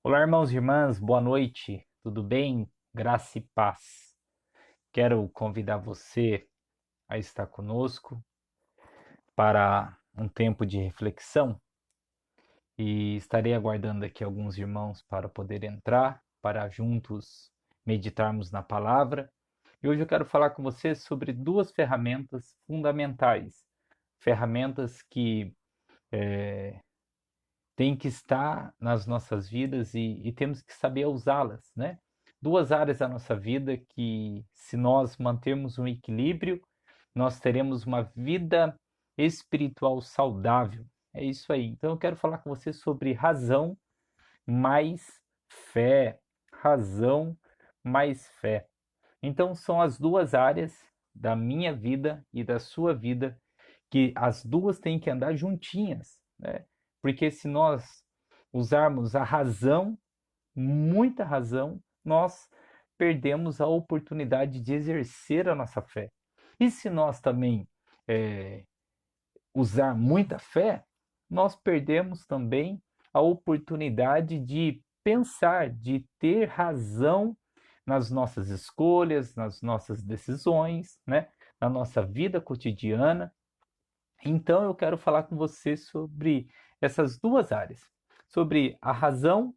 Olá, irmãos e irmãs, boa noite, tudo bem? Graça e paz. Quero convidar você a estar conosco para um tempo de reflexão e estarei aguardando aqui alguns irmãos para poder entrar, para juntos meditarmos na palavra. E hoje eu quero falar com você sobre duas ferramentas fundamentais, ferramentas que têm que estar nas nossas vidas e temos que saber usá-las, né? Duas áreas da nossa vida que, se nós mantermos um equilíbrio, nós teremos uma vida espiritual saudável. É isso aí. Então eu quero falar com você sobre razão mais fé. Razão mais fé. Então são as duas áreas da minha vida e da sua vida que as duas têm que andar juntinhas, né? Porque se nós usarmos a razão, muita razão, nós perdemos a oportunidade de exercer a nossa fé. E se nós também é, usar muita fé, nós perdemos também a oportunidade de pensar, de ter razão nas nossas escolhas, nas nossas decisões, né? Na nossa vida cotidiana. Então eu quero falar com você sobre essas duas áreas, sobre a razão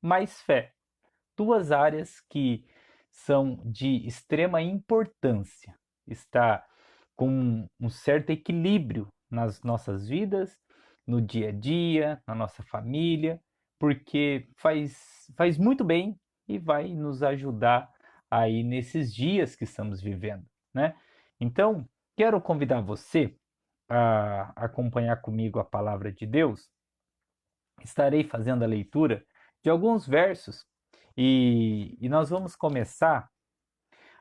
mais fé. Duas áreas que são de extrema importância. Está com um certo equilíbrio nas nossas vidas, no dia a dia, na nossa família, porque faz muito bem e vai nos ajudar aí nesses dias que estamos vivendo, né? Então, quero convidar você a acompanhar comigo a palavra de Deus. Estarei fazendo a leitura de alguns versos e nós vamos começar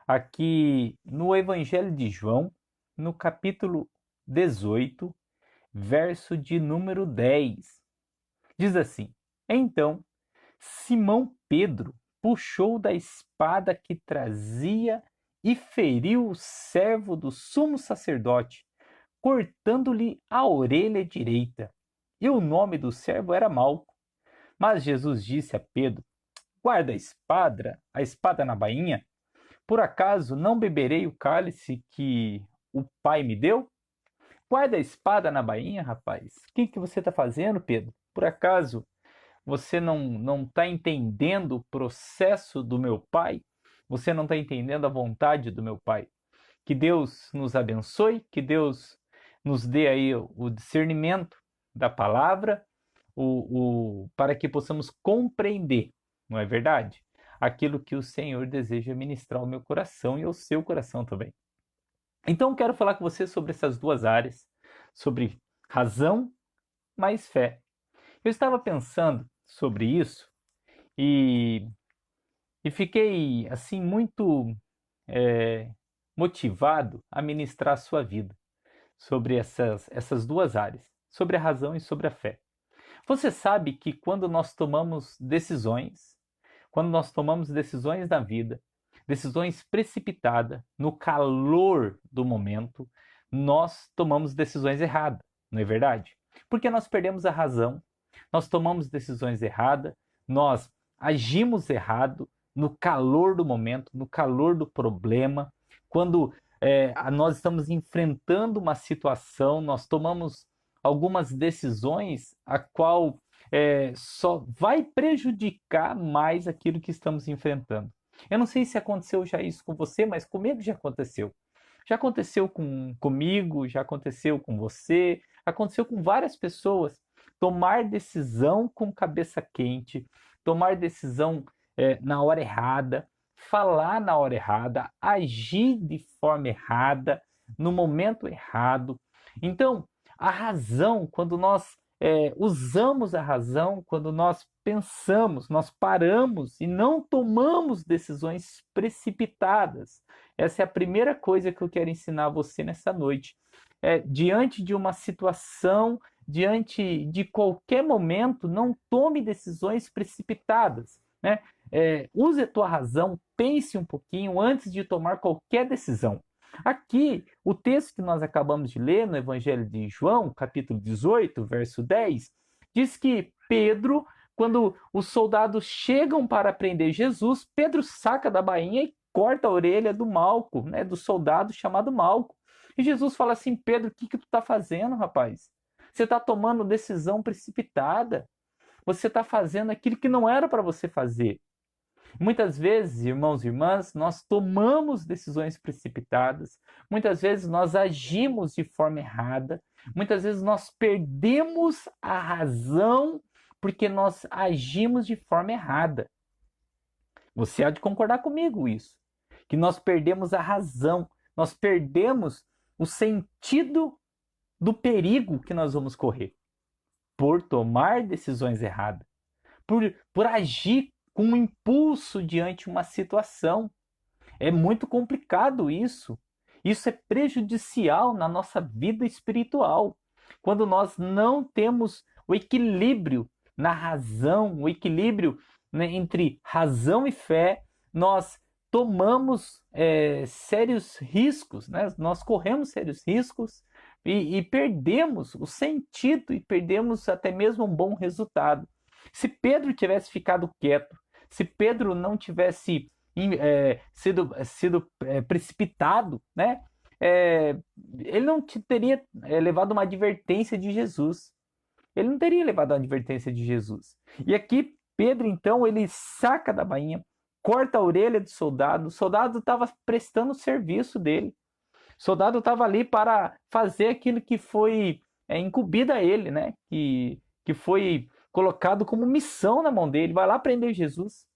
aqui no Evangelho de João, no capítulo 18, verso de número 10. Diz assim: Então Simão Pedro puxou da espada que trazia e feriu o servo do sumo sacerdote, cortando-lhe a orelha direita. E o nome do servo era Malco. Mas Jesus disse a Pedro: Guarda a espada na bainha. Por acaso não beberei o cálice que o Pai me deu? Guarda a espada na bainha, rapaz. O que você está fazendo, Pedro? Por acaso você não está entendendo o processo do meu Pai? Você não está entendendo a vontade do meu Pai? Que Deus nos abençoe, que Deus nos dê aí o discernimento da palavra, para que possamos compreender, não é verdade? Aquilo que o Senhor deseja ministrar ao meu coração e ao seu coração também. Então, quero falar com você sobre essas duas áreas, sobre razão mais fé. Eu estava pensando sobre isso e, e fiquei assim muito é, motivado a ministrar a sua vida sobre essas duas áreas, sobre a razão e sobre a fé. Você sabe que quando nós tomamos decisões na vida, decisões precipitadas, no calor do momento, nós tomamos decisões erradas, não é verdade? Porque nós perdemos a razão, nós tomamos decisões erradas, nós agimos errado no calor do momento, no calor do problema, quando nós estamos enfrentando uma situação, nós tomamos algumas decisões a qual só vai prejudicar mais aquilo que estamos enfrentando. Eu não sei se aconteceu já isso com você, mas comigo já aconteceu. Já aconteceu comigo, já aconteceu com você, aconteceu com várias pessoas. Tomar decisão com cabeça quente, tomar decisão na hora errada, falar na hora errada, agir de forma errada, no momento errado. Então, a razão, quando nós usamos a razão, quando nós pensamos, nós paramos e não tomamos decisões precipitadas. Essa é a primeira coisa que eu quero ensinar a você nessa noite. Diante de uma situação, diante de qualquer momento, não tome decisões precipitadas, né? Use a tua razão, pense um pouquinho antes de tomar qualquer decisão. Aqui, o texto que nós acabamos de ler no Evangelho de João, capítulo 18, verso 10, diz que Pedro quando os soldados chegam para prender Jesus, Pedro saca da bainha e corta a orelha do Malco, né, do soldado chamado Malco. E Jesus fala assim: Pedro, o que tu está fazendo, rapaz? Você está tomando decisão precipitada. Você está fazendo aquilo que não era para você fazer. Muitas vezes, irmãos e irmãs, nós tomamos decisões precipitadas, muitas vezes nós agimos de forma errada, muitas vezes nós perdemos a razão porque nós agimos de forma errada. Você há de concordar comigo isso, que nós perdemos a razão, nós perdemos o sentido do perigo que nós vamos correr por tomar decisões erradas, por agir com um impulso diante de uma situação. É muito complicado isso. Isso é prejudicial na nossa vida espiritual. Quando nós não temos o equilíbrio na razão, o equilíbrio, né, entre razão e fé, nós tomamos sérios riscos, né? Nós corremos sérios riscos e perdemos o sentido e perdemos até mesmo um bom resultado. Se Pedro tivesse ficado quieto, se Pedro não tivesse sido precipitado, né? Ele não teria levado uma advertência de Jesus. Ele não teria levado a advertência de Jesus. E aqui Pedro, então, ele saca da bainha, corta a orelha do soldado. O soldado estava prestando o serviço dele. O soldado estava ali para fazer aquilo que foi incumbido a ele, né? Que foi colocado como missão na mão dele. Vai lá prender Jesus.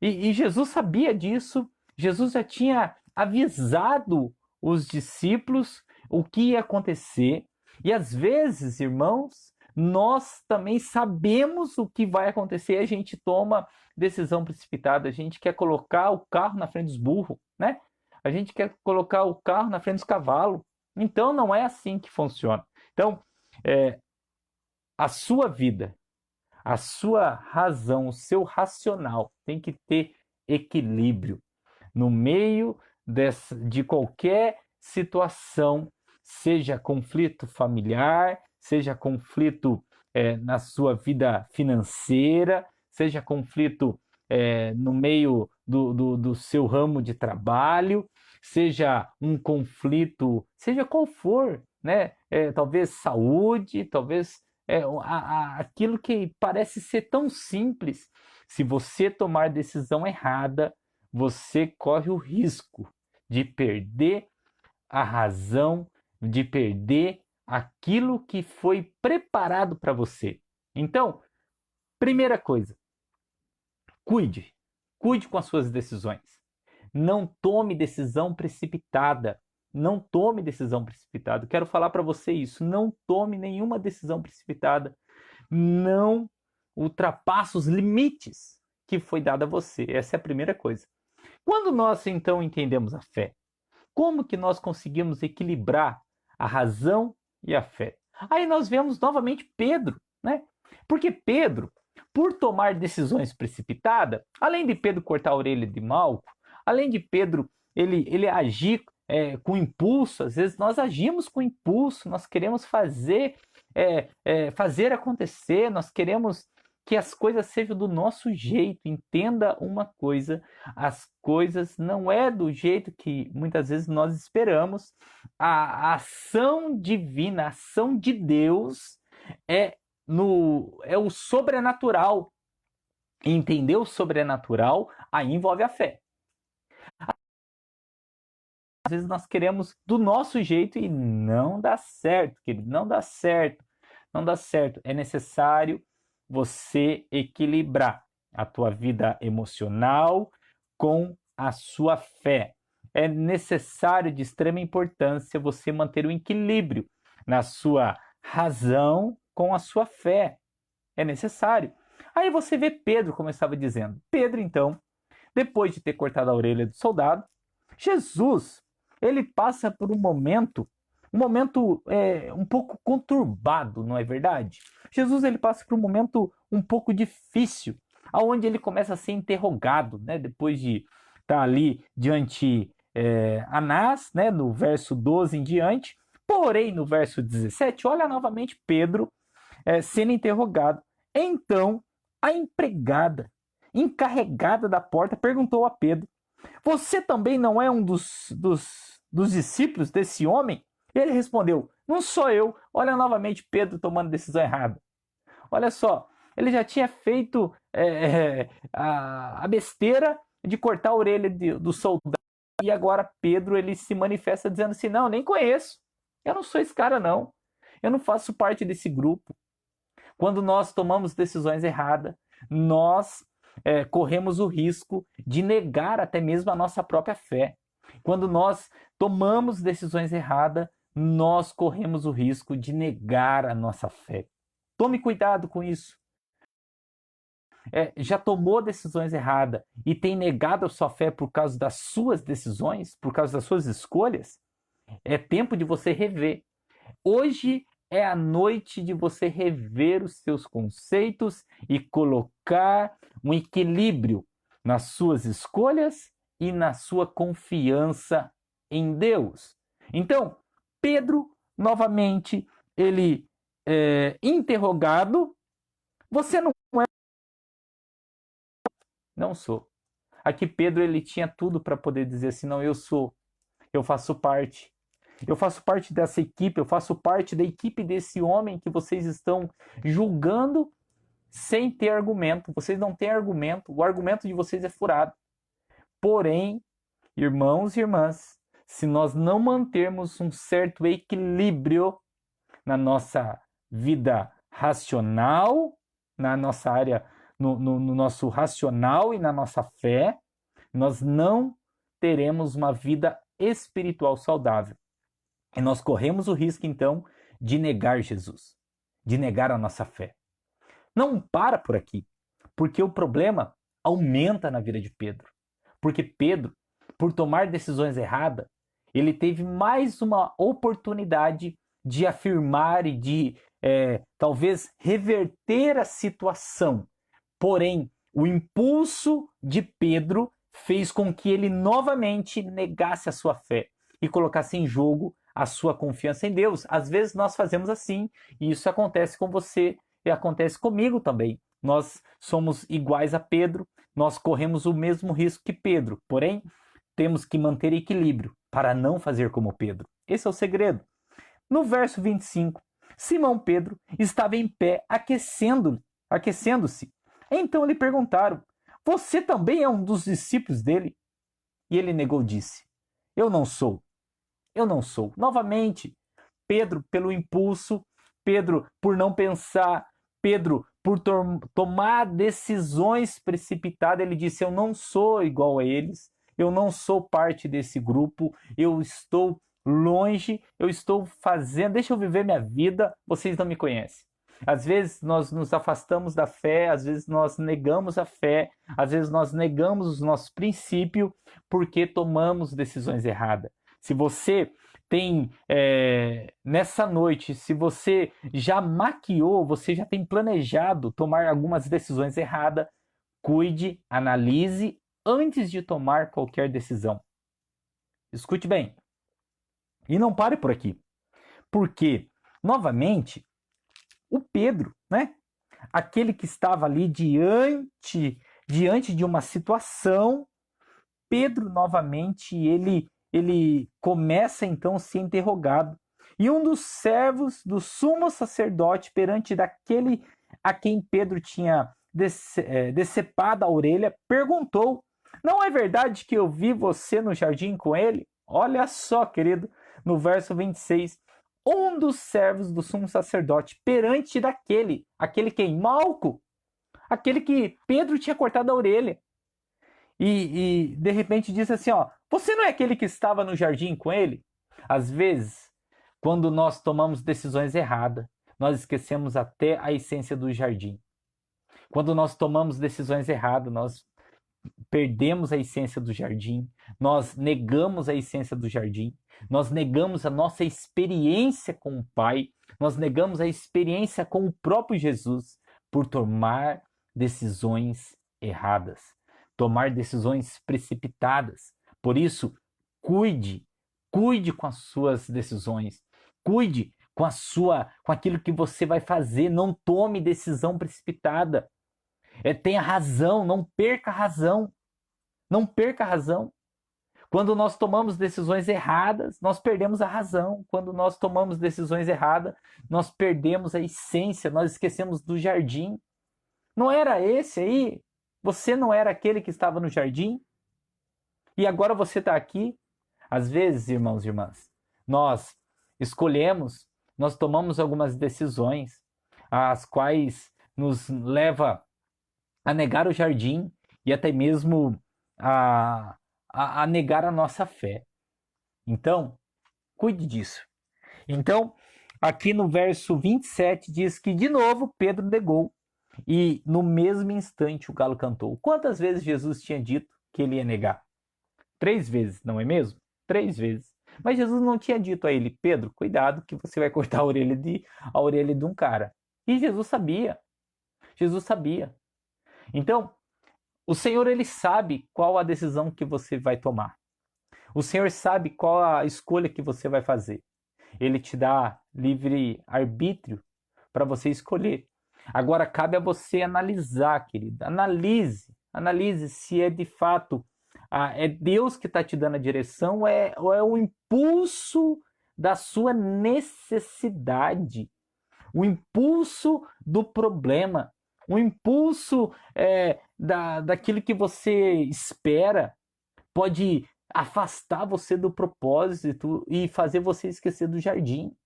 E Jesus sabia disso. Jesus já tinha avisado os discípulos o que ia acontecer. E às vezes, irmãos, nós também sabemos o que vai acontecer e a gente toma decisão precipitada. A gente quer colocar o carro na frente dos burros, né? A gente quer colocar o carro na frente dos cavalos. Então, não é assim que funciona. Então, a sua vida, a sua razão, o seu racional tem que ter equilíbrio no meio de qualquer situação, seja conflito familiar, seja conflito na sua vida financeira, seja conflito no meio do seu ramo de trabalho, seja um conflito, seja qual for, né? Talvez saúde, talvez aquilo que parece ser tão simples. Se você tomar decisão errada, você corre o risco de perder a razão, de perder aquilo que foi preparado para você. Então, primeira coisa, cuide com as suas decisões. Não tome decisão precipitada. Não tome decisão precipitada. Quero falar para você isso. Não tome nenhuma decisão precipitada. Não ultrapasse os limites que foi dado a você. Essa é a primeira coisa. Quando nós, então, entendemos a fé, como que nós conseguimos equilibrar a razão e a fé? Aí nós vemos novamente Pedro, né? Porque Pedro, por tomar decisões precipitadas, além de Pedro cortar a orelha de Malco, além de Pedro ele agir com impulso, às vezes nós agimos com impulso, nós queremos fazer acontecer, nós queremos que as coisas sejam do nosso jeito. Entenda uma coisa, as coisas não é do jeito que muitas vezes nós esperamos. A ação divina, a ação de Deus é o sobrenatural. Entender o sobrenatural aí envolve a fé. Às vezes nós queremos do nosso jeito e não dá certo, querido, não dá certo, não dá certo. É necessário você equilibrar a tua vida emocional com a sua fé. É necessário, de extrema importância, você manter o equilíbrio na sua razão com a sua fé. É necessário. Aí você vê Pedro, como eu estava dizendo. Pedro, então, depois de ter cortado a orelha do soldado, Jesus, ele passa por um momento um pouco conturbado, não é verdade? Jesus, ele passa por um momento um pouco difícil, aonde ele começa a ser interrogado, né? Depois de estar ali diante Anás, né? No verso 12 em diante. Porém, no verso 17, olha novamente Pedro sendo interrogado. Então, A empregada, encarregada da porta, perguntou a Pedro: Você também não é um dos discípulos desse homem? Ele respondeu: Não sou eu. Olha novamente Pedro tomando decisão errada. Olha só, ele já tinha feito a besteira de cortar a orelha do soldado e agora Pedro ele se manifesta dizendo assim: Não, nem conheço. Eu não sou esse cara, não. Eu não faço parte desse grupo. Quando nós tomamos decisões erradas, nós corremos o risco de negar até mesmo a nossa própria fé. Quando nós tomamos decisões erradas, nós corremos o risco de negar a nossa fé. Tome cuidado com isso. Já tomou decisões erradas e tem negado a sua fé por causa das suas decisões, por causa das suas escolhas? É tempo de você rever. Hoje é a noite de você rever os seus conceitos e colocar um equilíbrio nas suas escolhas e na sua confiança em Deus. Então, Pedro, novamente, ele é interrogado: Você não é? Não sou. Aqui Pedro ele tinha tudo para poder dizer assim: Não, eu sou. Eu faço parte. Eu faço parte dessa equipe, eu faço parte da equipe desse homem que vocês estão julgando sem ter argumento. Vocês não têm argumento, o argumento de vocês é furado. Porém, irmãos e irmãs, se nós não mantermos um certo equilíbrio na nossa vida racional, na nossa área, no nosso racional e na nossa fé, nós não teremos uma vida espiritual saudável. E nós corremos o risco, então, de negar Jesus, de negar a nossa fé. Não para por aqui, porque o problema aumenta na vida de Pedro. Porque Pedro, por tomar decisões erradas, ele teve mais uma oportunidade de afirmar e de talvez reverter a situação. Porém, o impulso de Pedro fez com que ele novamente negasse a sua fé e colocasse em jogo a sua confiança em Deus. Às vezes nós fazemos assim, e isso acontece com você e acontece comigo também. Nós somos iguais a Pedro, nós corremos o mesmo risco que Pedro, porém, temos que manter equilíbrio para não fazer como Pedro. Esse é o segredo. No verso 25, Simão Pedro estava em pé aquecendo-se. Então lhe perguntaram: Você também é um dos discípulos dele? E ele negou, disse: Eu não sou. Eu não sou. Novamente, Pedro pelo impulso, Pedro por não pensar, Pedro por tomar decisões precipitadas, ele disse: Eu não sou igual a eles, eu não sou parte desse grupo, eu estou longe, eu estou fazendo, deixa eu viver minha vida, vocês não me conhecem. Às vezes nós nos afastamos da fé, às vezes nós negamos a fé, às vezes nós negamos os nossos princípios porque tomamos decisões erradas. Se você tem nessa noite, se você já maquiou, você já tem planejado tomar algumas decisões erradas, cuide, analise antes de tomar qualquer decisão. Escute bem. E não pare por aqui. Porque, novamente, o Pedro, né? Aquele que estava ali diante de uma situação, Pedro novamente ele começa então a ser interrogado. E um dos servos do sumo sacerdote perante daquele a quem Pedro tinha decepado a orelha, perguntou: Não é verdade que eu vi você no jardim com ele? Olha só, querido, no verso 26. Um dos servos do sumo sacerdote perante aquele quem? Malco, aquele que Pedro tinha cortado a orelha. E de repente disse assim, ó: Você não é aquele que estava no jardim com ele? Às vezes, quando nós tomamos decisões erradas, nós esquecemos até a essência do jardim. Quando nós tomamos decisões erradas, nós perdemos a essência do jardim, nós negamos a essência do jardim, nós negamos a nossa experiência com o Pai, nós negamos a experiência com o próprio Jesus por tomar decisões erradas, tomar decisões precipitadas. Por isso, cuide com as suas decisões, cuide com aquilo que você vai fazer, não tome decisão precipitada. Tenha razão, não perca a razão. Não perca a razão. Quando nós tomamos decisões erradas, nós perdemos a razão. Quando nós tomamos decisões erradas, nós perdemos a essência, nós esquecemos do jardim. Não era esse aí? Você não era aquele que estava no jardim? E agora você está aqui? Às vezes, irmãos e irmãs, nós escolhemos, nós tomamos algumas decisões, as quais nos leva a negar o jardim e até mesmo a negar a nossa fé. Então, cuide disso. Então, aqui no verso 27 diz que de novo Pedro negou e no mesmo instante o galo cantou. Quantas vezes Jesus tinha dito que ele ia negar? 3 vezes, não é mesmo? 3 vezes. Mas Jesus não tinha dito a ele, Pedro, cuidado que você vai cortar a orelha de um cara. E Jesus sabia. Jesus sabia. Então, o Senhor, ele sabe qual a decisão que você vai tomar. O Senhor sabe qual a escolha que você vai fazer. Ele te dá livre arbítrio para você escolher. Agora cabe a você analisar, querido. Analise se é de fato é Deus que está te dando a direção ou é o impulso da sua necessidade, o impulso do problema, o impulso daquilo que você espera pode afastar você do propósito e fazer você esquecer do jardim.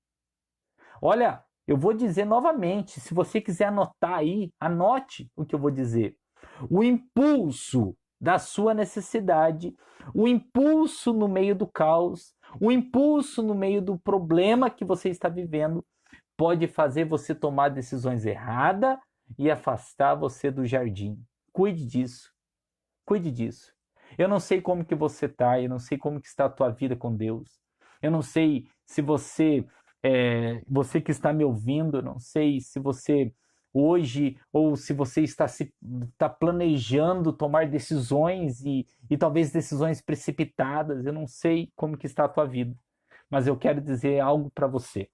Olha, eu vou dizer novamente, se você quiser anotar aí, anote o que eu vou dizer. O impulso da sua necessidade, o impulso no meio do caos, o impulso no meio do problema que você está vivendo, pode fazer você tomar decisões erradas e afastar você do jardim. Cuide disso. Cuide disso. Eu não sei como que você está, eu não sei como que está a tua vida com Deus. Eu não sei se você que está me ouvindo, eu não sei se você hoje ou se você está planejando tomar decisões e talvez decisões precipitadas. Eu não sei como que está a tua vida, mas eu quero dizer algo para você.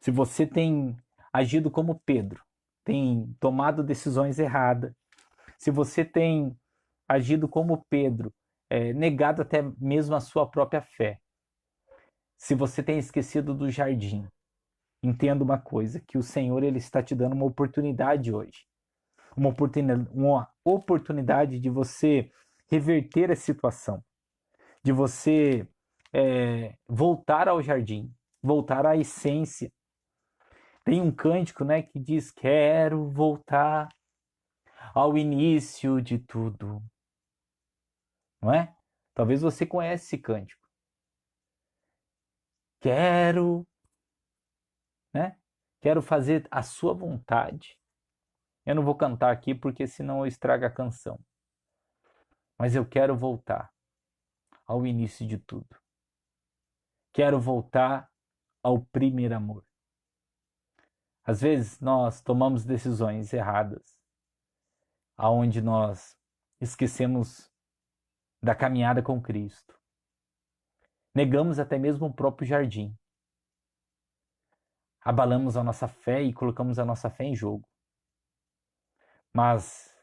Se você tem agido como Pedro, tem tomado decisões erradas, se você tem agido como Pedro, negado até mesmo a sua própria fé, se você tem esquecido do jardim, entenda uma coisa, que o Senhor ele está te dando uma oportunidade hoje. Uma oportunidade de você reverter a situação, de você voltar ao jardim, voltar à essência. Tem um cântico, né, que diz: quero voltar ao início de tudo. Não é? Talvez você conheça esse cântico. Quero, né? Quero fazer a sua vontade. Eu não vou cantar aqui porque senão eu estrago a canção. Mas eu quero voltar ao início de tudo. Quero voltar ao primeiro amor. Às vezes nós tomamos decisões erradas, aonde nós esquecemos da caminhada com Cristo. Negamos até mesmo o próprio jardim. Abalamos a nossa fé e colocamos a nossa fé em jogo. Mas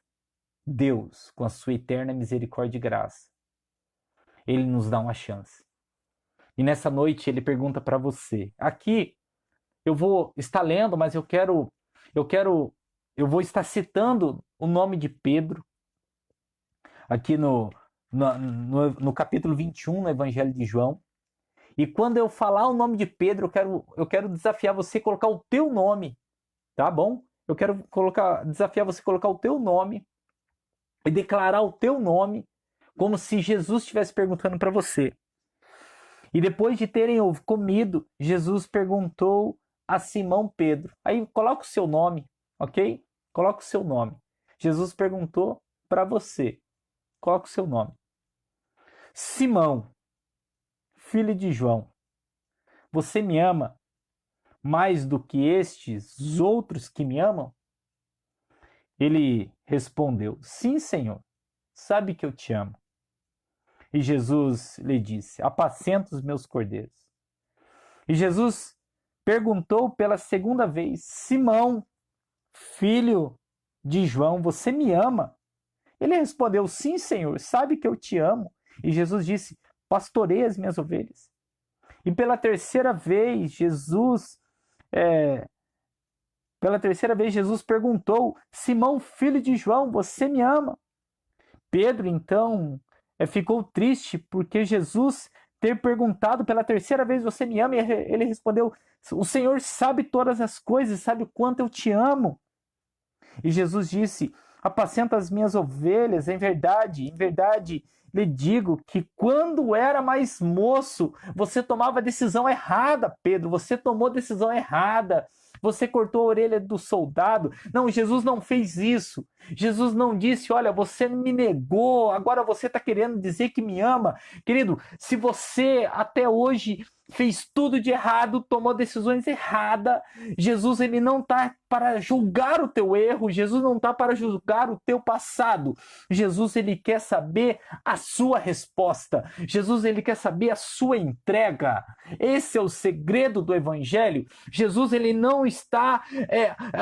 Deus, com a sua eterna misericórdia e graça, Ele nos dá uma chance. E nessa noite Ele pergunta para você. Aqui eu vou estar lendo, mas eu vou estar citando o nome de Pedro. Aqui no capítulo 21, no Evangelho de João. E quando eu falar o nome de Pedro, eu quero desafiar você a colocar o teu nome, tá bom? Eu quero desafiar você a colocar o teu nome e declarar o teu nome como se Jesus estivesse perguntando para você. E depois de terem comido, Jesus perguntou a Simão Pedro. Aí coloca o seu nome, ok? Coloca o seu nome. Jesus perguntou para você. Coloca o seu nome. Simão, filho de João, você me ama mais do que estes outros que me amam? Ele respondeu: sim, Senhor, sabe que eu te amo. E Jesus lhe disse: apacenta os meus cordeiros. E Jesus perguntou pela segunda vez: Simão, filho de João, você me ama? Ele respondeu, sim, Senhor, sabe que eu te amo. E Jesus disse, pastorei as minhas ovelhas. E é, pela terceira vez, Jesus perguntou, Simão, filho de João, você me ama? Pedro, então, ficou triste porque Jesus ter perguntado pela terceira vez, você me ama? E ele respondeu, o Senhor sabe todas as coisas, sabe o quanto eu te amo. E Jesus disse, apacenta as minhas ovelhas, em verdade, lhe digo que quando era mais moço, você tomava a decisão errada, Pedro, você tomou a decisão errada. Você cortou a orelha do soldado. Não, Jesus não fez isso. Jesus não disse, olha, você me negou, agora você está querendo dizer que me ama. Querido, se você até hoje fez tudo de errado, tomou decisões erradas, Jesus ele não está para julgar o teu erro, Jesus não está para julgar o teu passado. Jesus ele quer saber a sua resposta. Jesus ele quer saber a sua entrega. Esse é o segredo do evangelho. Jesus ele não está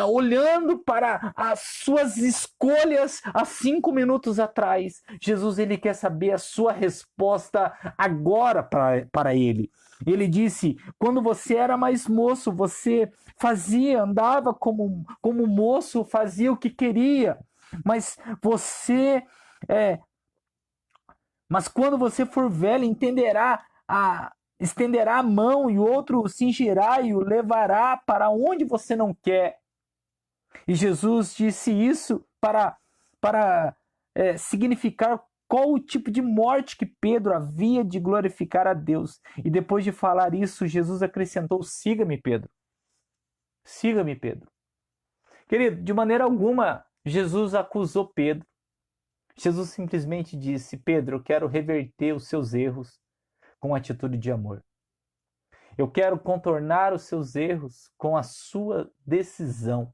olhando para as suas escolhas há 5 minutos atrás. Jesus ele quer saber a sua resposta agora para ele. Ele disse: quando você era mais moço, você andava como moço, fazia o que queria, mas você é, mas quando você for velho, estenderá a mão e o outro cingirá e o levará para onde você não quer. E Jesus disse isso para significar qual o tipo de morte que Pedro havia de glorificar a Deus. E depois de falar isso, Jesus acrescentou: siga-me, Pedro. Siga-me, Pedro. Querido, de maneira alguma, Jesus acusou Pedro. Jesus simplesmente disse: Pedro, eu quero reverter os seus erros com atitude de amor. Eu quero contornar os seus erros com a sua decisão.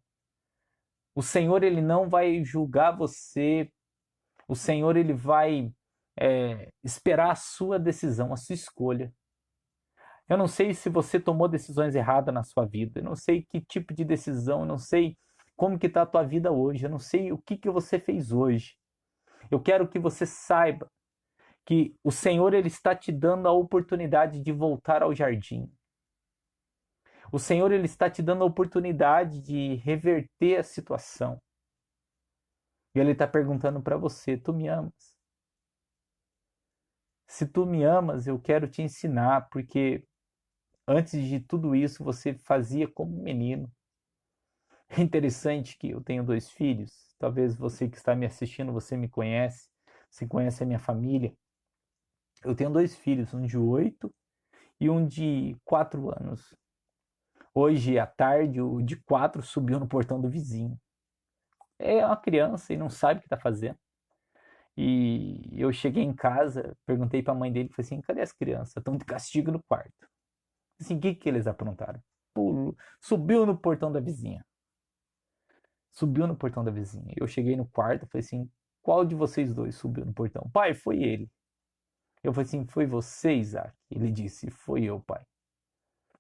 O Senhor ele não vai julgar você. O Senhor ele vai esperar a sua decisão, a sua escolha. Eu não sei se você tomou decisões erradas na sua vida. Eu não sei que tipo de decisão. Eu não sei como que está a tua vida hoje. Eu não sei o que você fez hoje. Eu quero que você saiba que o Senhor ele está te dando a oportunidade de voltar ao jardim. O Senhor ele está te dando a oportunidade de reverter a situação. E ele está perguntando para você: tu me amas? Se tu me amas, eu quero te ensinar, porque antes de tudo isso você fazia como menino. É interessante que eu tenho 2 filhos. Talvez você que está me assistindo, você me conhece. Você conhece a minha família. Eu tenho 2 filhos, um de 8 e um de 4 anos. Hoje à tarde, o de 4 subiu no portão do vizinho. É uma criança e não sabe o que está fazendo. E eu cheguei em casa, perguntei para a mãe dele, falei assim, cadê as crianças? Estão de castigo no quarto. Assim, o que eles aprontaram? Pulo, subiu no portão da vizinha. Subiu no portão da vizinha. Eu cheguei no quarto, falei assim, qual de vocês dois subiu no portão? Pai, foi ele. Eu falei assim, foi você, Isaac? Ele disse, foi eu, pai.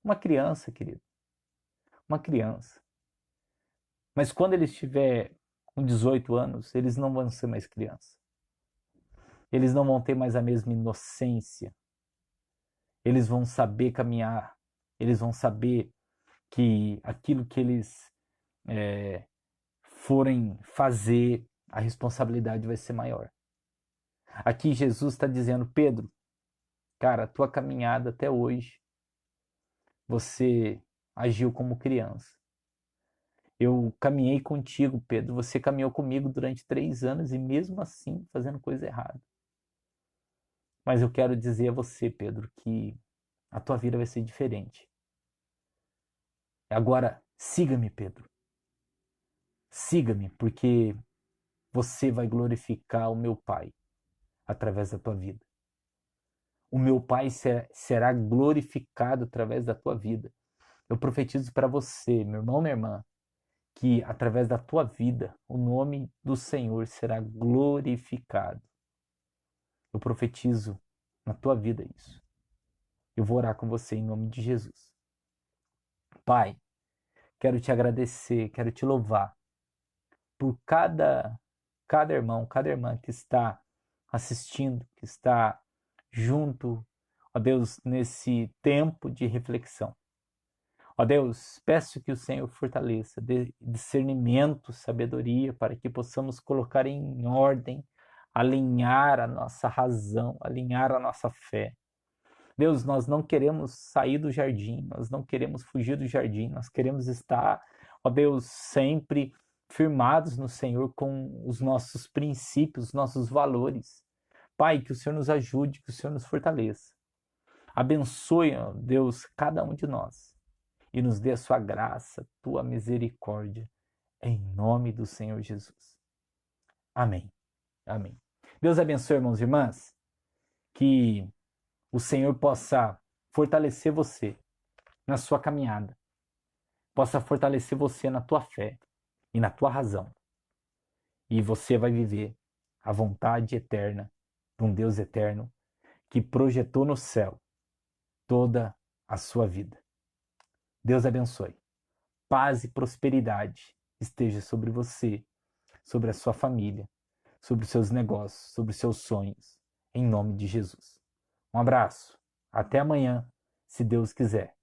Uma criança, querido. Uma criança. Mas quando ele estiver com 18 anos, eles não vão ser mais criança. Eles não vão ter mais a mesma inocência. Eles vão saber caminhar. Eles vão saber que aquilo que eles forem fazer, a responsabilidade vai ser maior. Aqui Jesus está dizendo, Pedro, cara, a tua caminhada até hoje, você agiu como criança. Eu caminhei contigo, Pedro. Você caminhou comigo durante 3 anos e mesmo assim fazendo coisa errada. Mas eu quero dizer a você, Pedro, que a tua vida vai ser diferente. Agora, siga-me, Pedro. Siga-me, porque você vai glorificar o meu Pai através da tua vida. O meu Pai será glorificado através da tua vida. Eu profetizo para você, meu irmão, minha irmã, que através da tua vida o nome do Senhor será glorificado. Eu profetizo na tua vida isso. Eu vou orar com você em nome de Jesus. Pai, quero te agradecer, quero te louvar, por cada irmão, cada irmã que está assistindo, que está junto, ó Deus, nesse tempo de reflexão. Ó Deus, peço que o Senhor fortaleça discernimento, sabedoria, para que possamos colocar em ordem, alinhar a nossa razão, alinhar a nossa fé. Deus, nós não queremos sair do jardim, nós não queremos fugir do jardim, nós queremos estar, ó Deus, sempre firmados no Senhor com os nossos princípios, os nossos valores. Pai, que o Senhor nos ajude, que o Senhor nos fortaleça. Abençoe, ó Deus, cada um de nós e nos dê a sua graça, tua misericórdia, em nome do Senhor Jesus. Amém. Amém. Deus abençoe, irmãos e irmãs, que o Senhor possa fortalecer você na sua caminhada, possa fortalecer você na tua fé e na tua razão. E você vai viver a vontade eterna de um Deus eterno que projetou no céu toda a sua vida. Deus abençoe. Paz e prosperidade esteja sobre você, sobre a sua família, sobre os seus negócios, sobre os seus sonhos, em nome de Jesus. Um abraço. Até amanhã, se Deus quiser.